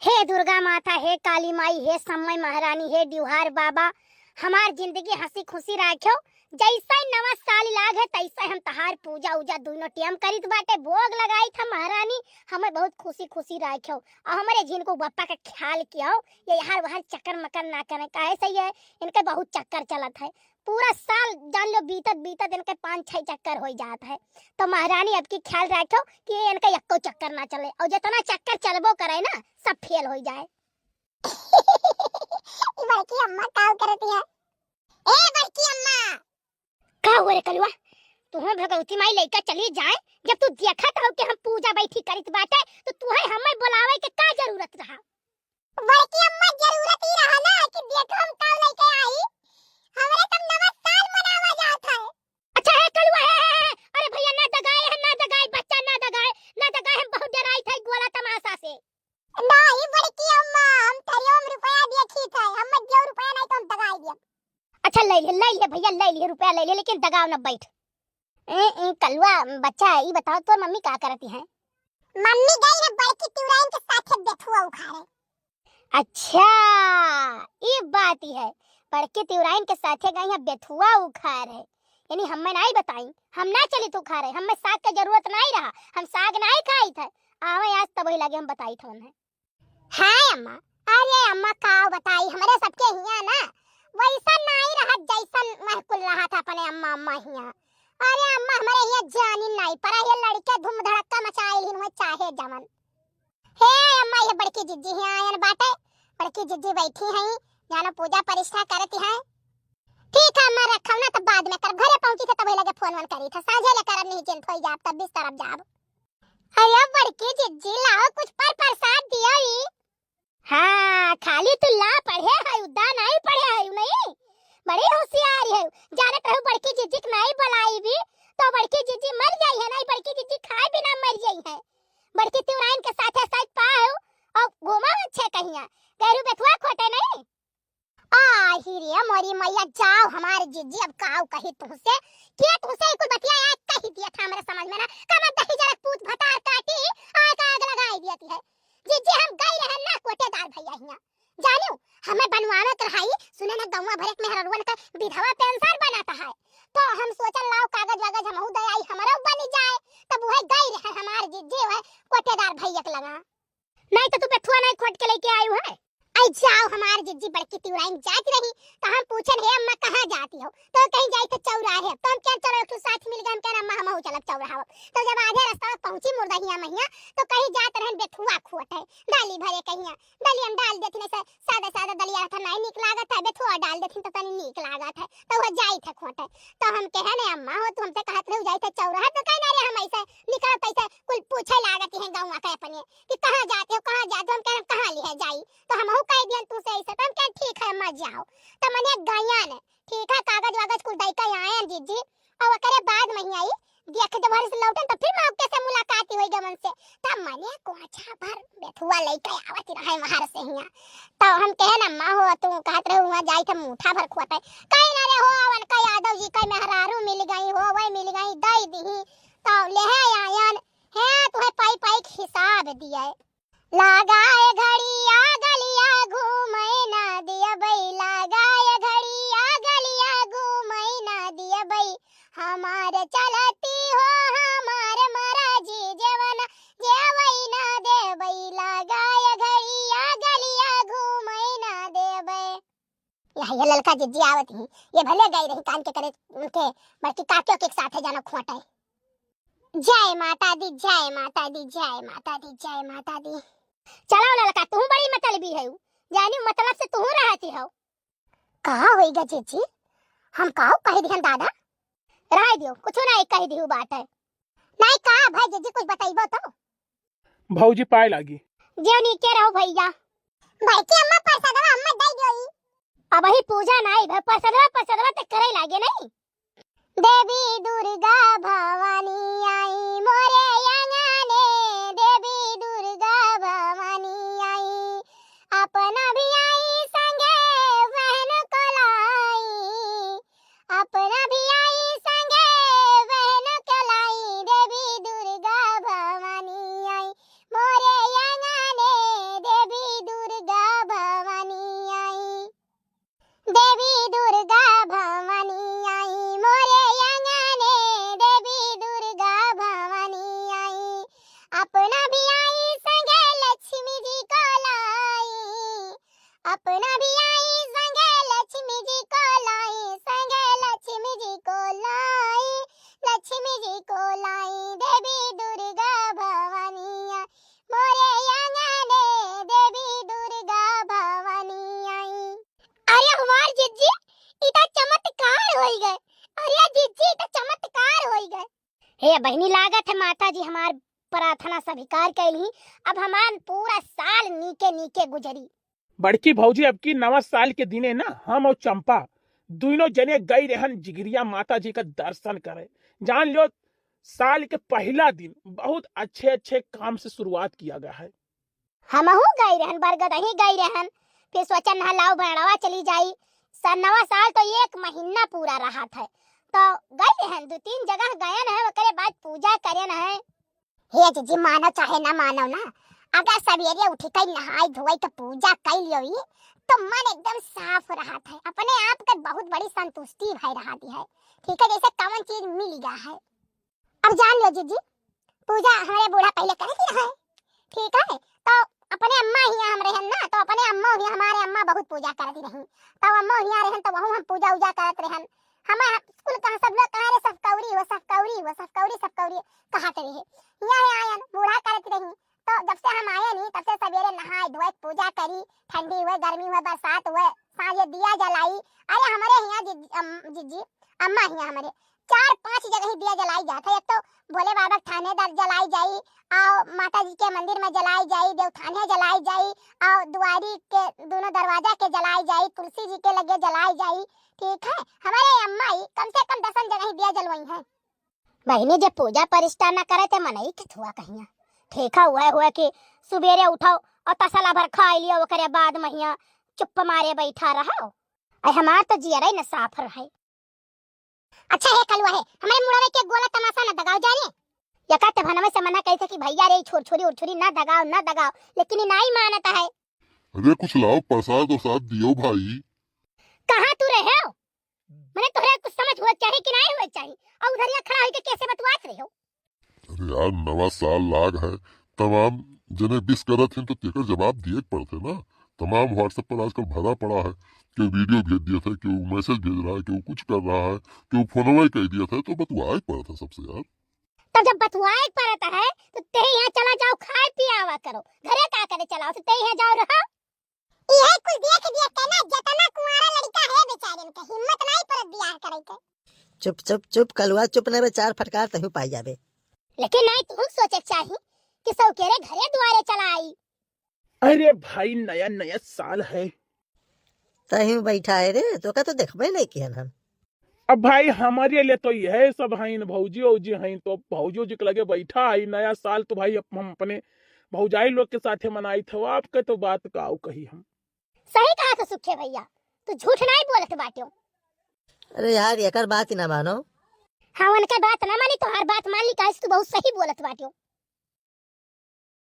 हे दुर्गा माता, हे काली माई, हे समय महारानी, हे ड्यूहार बाबा, हमार जिंदगी हंसी खुशी राख्यो। जैसा ही नवा साल लाग है तैसा हम तहार पूजा उजा दोनों टियम करित बाटे, भोग लगाई था महारानी। हमें बहुत खुशी खुशी राख्यो और हमारे जिनको बप्पा का ख्याल किया ये हर वहर चक्कर मकर ना करे। काहे सही है, इनके बहुत चक्कर चलत है। पूरा साल जान लो बीतत बीतत इनके 5-6 चक्कर हो जात है। तो महारानी अब की ख्याल रखो कि इनका एको चक्कर ना चले और जितना चक्कर चलबो करे ना सब फेल हो जाए। बड़की अम्मा का करती है? ए बड़की अम्मा का हुआ रे कलवा, तुम्हें भगवती माई लइका चली जाए। जब तू देखत हो कि हम पूजा बैठी करित बाटे तो तुहे हमें बुलावे के का जरूरत रहा? बड़की अम्मा जरूरत ही रहा ना कि देखो हम का लइका आई। हमरे तब नवा साल मनावा जात है। अच्छा है कलवा है। अरे भैया ना दगाए है, ना दगाए बच्चा, ना दगाए, ना दगाए। हम बहुत डराई थे गोला तमाशा से। नहीं बड़की अम्मा, हम तरियों रुपया देखी थे। हम जो रुपया नहीं तो हम दगाई दिया। अच्छा ले ले भैया ले लिए रुपया ले ले, लेकिन दगाव न बैठ। कलवा बच्चा ये बताओ तो मम्मी क्या करती है? मम्मी गई रे बड़की तिवराइन के साथे बेथुआ उखाड़े। अच्छा ये बात ही है, बड़की तिवराइन के साथे गई है बेथुआ उखाड़े। यानी हमें नहीं बताई, हम ना चली तो उखाड़े। हमें साग का जरूरत नहीं रहा, हम साग नहीं खाई थे। आवे आज तब ही लगे हम बताई थे उन्हें। हां अम्मा, अरे अम्मा का बताई हमारे सबके हिया ना वैसा नहीं रहा जैसन महकुल रहा था अपने अम्मा अम्मा हिया। अरे अम्मा हमारे हिया जानी नहीं पर ये लड़के धूम धड़क्का मचाइल हिन चाहे जमन। हे अम्मा ये बड़की जिज्जी हिया आयन बाटे, बड़की जिज्जी बैठी हैं जानो पूजा परिष्ठा करती है। ठीक है अम्मा रखो ना, तब बाद में कर। घरे पहुंची थे तब लगे फोन वन करी था, साझे ले करब नहीं चिंत होई जाब तब बिस्तर अब जाब। अरे बड़की जिज्जी लाओ कुछ पर प्रसाद दियो ई। हाँ खाली तू ला पढ़े है, उदा नहीं पढ़े है नहीं। बड़ी होशियार है, जानत रहो बड़की जिज्जी नहीं बुलाई भी तो बड़की जिज्जी मर जाई है। नहीं बड़की जिज्जी खाए बिना मर जाई है। बड़की तिवराइन के साथे साथ पाओ और घुमा अच्छे कहिया गैरू बेथुआ खोटे नहीं। आ हिरिया मोरी मैया जाओ हमारे जिज्जी अब काऊ कही तुमसे के तुमसे कुछ बतिया आज कही दिया था मेरे समझ में ना। कम दही जरा पूत भतार काटी आग लगाई देती है। जिज्जी हम गई रहे ना कोटेदार भैया हिया जानियो हमें बनवावे करहाई। सुने ना गौवा भरत में हरवन का विधवा पेंशन बनाता है तो हम सोचल लाओ कागज वागज हमहु दे आई हमारा बन जाए। तब वह गई रहे हमार जिज्जी वह कोटेदार भैया के लगा। नहीं तो तू बेथुआ नहीं खोट के लेके आई है। आई जाओ हमार जिज्जी बड़की तिवराइन जाती रही तो हम पूछन हे अम्मा कहां जाती हो तो कहीं जाई तो चौराहे। तो हम क्या चलो एक साथ मिल गए हम कह अम्मा हमहु चलब चौराहा। तो जब आधे रास्ता पहुंची मुर्दहिया महिया तो कहीं जात रहन बेथुआ खोट है डाली भरे कहिया डाली हम डाल देथिन से सादा सादा दलिया था नहीं निक लागत है, बेथुआ डाल देथिन तो तनी निक लागत है तो वो जाई थे खोट है। तो हम कहे ने अम्मा हो तुम हमसे कहत रहो जाई थे चौराहा तो कहीं ना रे हम ऐसे निकल पैसे कुल पूछे लागत है गांव के अपने कि कहां जाते हो कहां जाते हो। हम कह कहां ले है जाई तो हम कह दियन तू से ऐसे। तो हम कह ठीक है अम्मा जाओ। तो मने गया ने ठीक है कागज वागज कुल दई के आए जिज्जी और करे बाद में ही आई देख जब घर से लौटन तो फिर मौके से मुलाकात हुई गमन से। तब मने कोछा भर बेथुआ लेके आवत रहे बाहर से हिया। तो हम कहे ना अम्मा हो तू कहत रहे वहां जाई त मुठा भर खोटे कहीं ना रे हो अवन का यादव जी का मेहरारू मिल गई हो वही मिल गई दई दी तो ले है आयन है तुहे पाई पाई हिसाब दिए लगाए घड़िया गलिया घूमे ना दिया बई लगाए घड़िया गलिया घूमे ना दिया बई हमारे चलती हो हमारे महाराजी जेवन जेवई ना दे बई लगाए घड़िया गलिया घूमे ना दे बई। ये ललका जिज्जी आवत ही ये भले गई रही कान के करे उनके बड़की काकियों के साथ जाना खोटे। जय माता दी जय माता दी जय माता दी जय माता दी। चलो ललका तू बड़ी मतलबी है जानी मतलब से तू रहती हो। कहा होईगा जीजी हम काहो कह दिहन दादा रह दियो कुछ नहीं कह दिहु बात है। नहीं कहा भाई जीजी कुछ बताइबो तो भौजी पाए लागी जेवनी के रहो भैया भाई की अम्मा प्रसादवा अम्मा दई गई। अब ही पूजा नहीं भाई प्रसादवा तो करे लागे नहीं। देवी दुर्गा भवानी आई मोरे अंगने देवी दुर्गा भवानी आई अपना भी आई संगे बहन को लाई अपना भी आई संगे बहन को लाई देवी दुर्गा भवानी आई मोरे अंगने देवी हे बहनी लागत है माता जी हमार प्रार्थना स्वीकार कैली। अब हमार पूरा साल नीके नीके गुजरी। बड़की भौजी अब की नवा साल के दिने ना हम और चंपा दोनों जने गई रहन जिगरिया माता जी का दर्शन करे। जान लो साल के पहला दिन बहुत अच्छे अच्छे काम से शुरुआत किया गया है। हमहू गई रहन बरगद ही गई रहन। फिर सोचा नहलाओ भैरवा चली जाई। नवा साल तो एक महीना पूरा रहा था तो गई रहन 2-3 जगह गए है। ओकरे बाद पूजा करे है। हे जीजी मानो चाहे ना मानो ना, अगर सवेरे उठ कर नहाई धोई तो पूजा कर लियो तो मन एकदम साफ रहा था। अपने आप का बहुत बड़ी संतुष्टि भई रहा है। ठीक है, जैसे कौन चीज मिल गया है। अब जान लो जीजी पूजा हमारे बूढ़ा पहले करती रहा है। ठीक है, तो अपने अम्मा ही हम रहन ना, तो अपने अम्मा ही हमारे अम्मा बहुत पूजा करती रही। तो अम्मा ही रहन तो वहू हम पूजा उजा करत रहन। हमारे स्कूल कहां सब लोग कह रहे सफकौरी वो सफकौरी वो सफकौरी सफकौरी कहते रहे। यहाँ आयन बूढ़ा करती रही। तो जब से हम आए नहीं तब से सवेरे नहाए धोए पूजा करी। ठंडी हुए गर्मी हुए बरसात हुए साँझे दिया जलाई। अरे हमारे यहाँ जीजी अम्मा ही हमारे 4-5 जगह ही दिया जलाई जाता है। एक तो भोले बाबा थाने दर जलाई जाई और माता जी के मंदिर में जलाई जाई, देवथाने जलाई जाई और दुआरी के दोनों दरवाजा के जलाई जाई, तुलसी जी के लगे जलाई जाई। ठीक है, हमारे अम्मा ही कम से कम 10 जगह ही दिया जलवाई है। बहनी जब पूजा परिष्ठा न करे तो मनई के हुआ कहिया। ठेका हुआ कि सुबेरे उठाओ और तसला भर खा लियो ओकरे बाद महिया चुप मारे बैठा रहो। हमार तो जियरा न साफ रहे। अच्छा है कलवा है हमारे मुड़वे के गोला तमाशा न दगाओ जाने। यका ते भनवे से मना कहते कि भैया रे छोरी उछोरी ना दगाओ, लेकिन ये नहीं मानता है। अरे कुछ लाओ प्रसाद और साथ दियो भाई। कहां तू रहे हो? मैंने तोरे कुछ समझ हुआ चाहिए कि नहीं हुआ चाहिए और उधर यहाँ खड़ा होके कैसे बतवात रहे हो? अरे यार नवा साल लाग है, तमाम जने विश करत हैं तो तेकर जवाब दिए पड़ते ना। तमाम व्हाट्सएप पर आजकल भरा पड़ा है कि वीडियो भेज दिया था, कि मैसेज भेज रहा है, कि कुछ कर रहा है, कि फोनवा कह दिया था, तो बतवाए पड़ा था सबसे यार। तब जब बतवाए पड़ता है तो ते यहाँ चला जाओ खाए पियावा करो। घरे का करे चलाओ तो ते यहाँ जाओ रहो। यही कुछ देख दिया कहना जतना कुंवारा लड़का है बेचारे में हिम्मत नहीं पड़त बियाह करे के। चुप चुप चुप कलवा चुप ने 4 फटकार तहु पाई जाबे। लेकिन नहीं तुम सोचे चाहिए कि सौकेरे घरे दुआरे चला आई। अरे भाई नया नया साल है। तहु बैठा है रे तो का तो देखबे नहीं किहन हम। अब भाई हमारे लिए तो यह सब है भौजी औजी हैं तो भौजी जी के लगे बैठा है। नया साल तो भाई हम अपने भौजाई लोग के साथ मनाई थे। आपके तो बात का कही हम सही कहा तो सुखे भैया तू झूठ नहीं बोलत बाटियो। अरे यार एकर बात ही ना मानो। हाँ उनके बात ना मानी तो हर बात मान ली काहे तू बहुत सही बोलत बाटियो।